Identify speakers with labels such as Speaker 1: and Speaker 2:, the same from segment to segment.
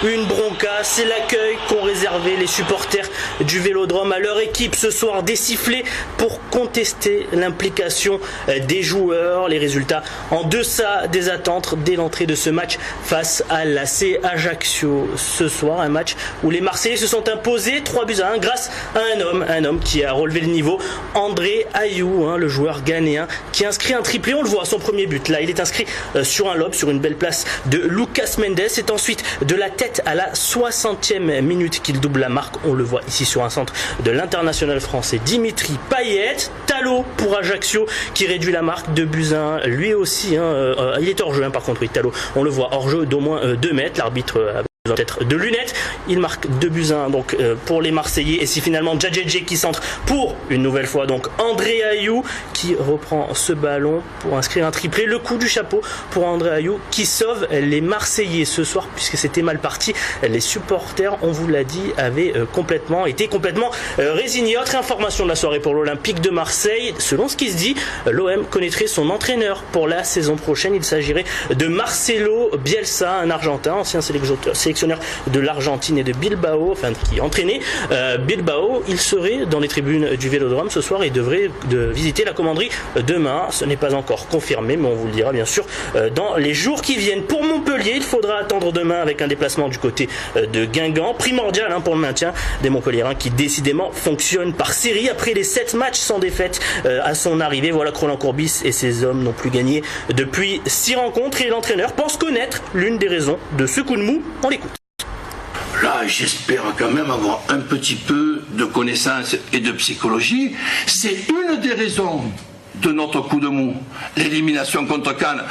Speaker 1: une bronca, c'est l'accueil qu'ont réservé les supporters du Vélodrome à leur équipe ce soir, des sifflets pour contester l'implication des joueurs. Les résultats en deçà des attentes dès l'entrée de ce match face à l'AC Ajaccio. Ce soir, un match où les Marseillais se sont imposés 3-1 grâce à un homme qui a relevé le niveau, André Ayew, le joueur ghanéen qui inscrit un triplé. On le voit, son premier but. Là, il est inscrit sur un lob, sur une belle place de Lucas Mendes. C'est ensuite de la tête à la 60e minute qu'il double la marque. On le voit ici sur un centre de l'international français Dimitri Payet. Talot pour Ajaccio qui réduit la marque de 2-1. Lui aussi, il est hors jeu par contre, oui, Talot. On le voit hors jeu d'au moins 2 mètres. L'arbitre a peut-être de lunettes. Il marque 2-1 donc pour les Marseillais. Et c'est finalement Djadjedje qui centre pour une nouvelle fois donc André Ayew qui reprend ce ballon pour inscrire un triplé. Le coup du chapeau pour André Ayew qui sauve les Marseillais ce soir puisque c'était mal parti. Les supporters, on vous l'a dit, avaient été complètement résignés. Autre information de la soirée pour l'Olympique de Marseille. Selon ce qui se dit, l'OM connaîtrait son entraîneur pour la saison prochaine. Il s'agirait de Marcelo Bielsa, un Argentin, ancien sélectionneur de l'Argentine et de Bilbao, qui entraînait Bilbao. Il serait dans les tribunes du Vélodrome ce soir et devrait visiter la commanderie demain. Ce n'est pas encore confirmé, mais on vous le dira bien sûr dans les jours qui viennent. Pour Montpellier, il faudra attendre demain avec un déplacement du côté de Guingamp, primordial pour le maintien des Montpelliérains qui décidément fonctionnent par série après les 7 matchs sans défaite à son arrivée. Voilà, Roland Courbis et ses hommes n'ont plus gagné depuis 6 rencontres et l'entraîneur pense connaître l'une des raisons de ce coup de mou. On l'écoute.
Speaker 2: Là, j'espère quand même avoir un petit peu de connaissance et de psychologie. C'est une des raisons de notre coup de mou. L'élimination contre Cannes.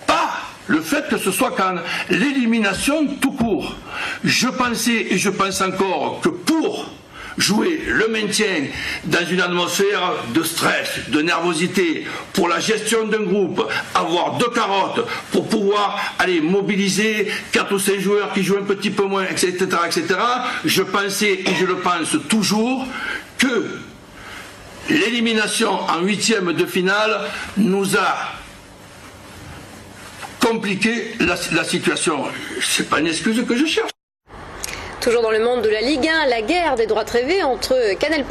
Speaker 2: Pas le fait que ce soit Cannes. L'élimination tout court. Je pensais et je pense encore que pour jouer le maintien dans une atmosphère de stress, de nervosité, pour la gestion d'un groupe, avoir 2 carottes pour pouvoir aller mobiliser 4 ou 5 joueurs qui jouent un petit peu moins, etc., etc. Je pensais et je le pense toujours que l'élimination en 8e de finale nous a compliqué la situation. C'est pas une excuse que je cherche.
Speaker 3: Toujours dans le monde de la Ligue 1, la guerre des droits TV entre Canal+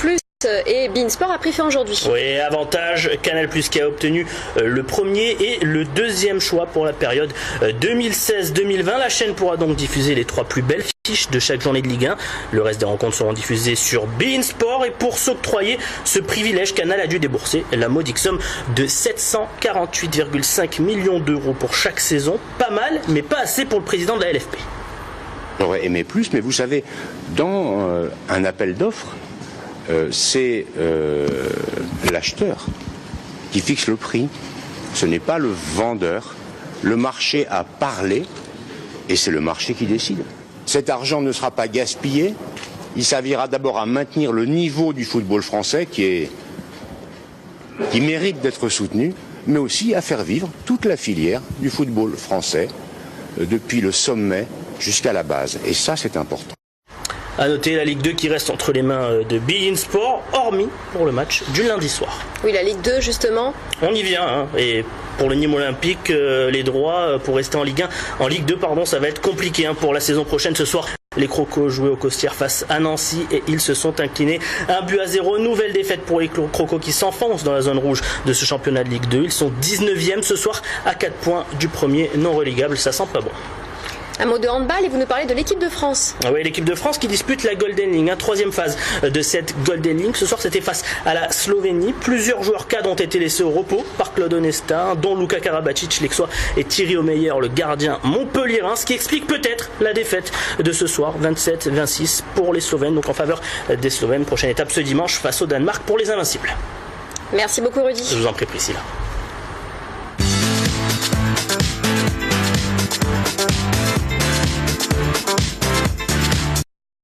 Speaker 3: et beIN Sport a pris fin aujourd'hui.
Speaker 1: Oui, avantage Canal+ qui a obtenu le premier et le deuxième choix pour la période 2016-2020. La chaîne pourra donc diffuser les 3 plus belles fiches de chaque journée de Ligue 1. Le reste des rencontres seront diffusées sur beIN Sport et pour s'octroyer ce privilège, Canal a dû débourser la modique somme de 748,5 millions d'euros pour chaque saison. Pas mal, mais pas assez pour le président de la LFP.
Speaker 4: J'aurais aimé plus, mais vous savez, dans un appel d'offres, c'est l'acheteur qui fixe le prix. Ce n'est pas le vendeur. Le marché a parlé et c'est le marché qui décide. Cet argent ne sera pas gaspillé. Il servira d'abord à maintenir le niveau du football français qui mérite d'être soutenu, mais aussi à faire vivre toute la filière du football français depuis le sommet jusqu'à la base. Et ça, c'est important.
Speaker 1: À noter la Ligue 2 qui reste entre les mains de beIN Sport, hormis pour le match du lundi soir.
Speaker 3: Oui, la Ligue 2, justement.
Speaker 1: On y vient. Et pour le Nîmes Olympique, les droits pour rester en Ligue 1, en Ligue 2, ça va être compliqué pour la saison prochaine. Ce soir, les Crocos jouaient au Costières face à Nancy et ils se sont inclinés 1-0. Nouvelle défaite pour les Crocos qui s'enfoncent dans la zone rouge de ce championnat de Ligue 2. Ils sont 19e ce soir à 4 points du premier non relégable. Ça sent pas bon.
Speaker 3: Un mot de handball et vous nous parlez de l'équipe de France.
Speaker 1: Oui, l'équipe de France qui dispute la Golden League, 3e phase de cette Golden League. Ce soir, c'était face à la Slovénie. Plusieurs joueurs cadres ont été laissés au repos par Claude Onesta, dont Luka Karabatic, l'Aixois, et Thierry Omeyer, le gardien montpelliérain, ce qui explique peut-être la défaite de ce soir, 27-26 pour les Slovènes, donc en faveur des Slovènes. Prochaine étape ce dimanche face au Danemark pour les Invincibles.
Speaker 3: Merci beaucoup Rudy.
Speaker 1: Je vous en prie Priscilla.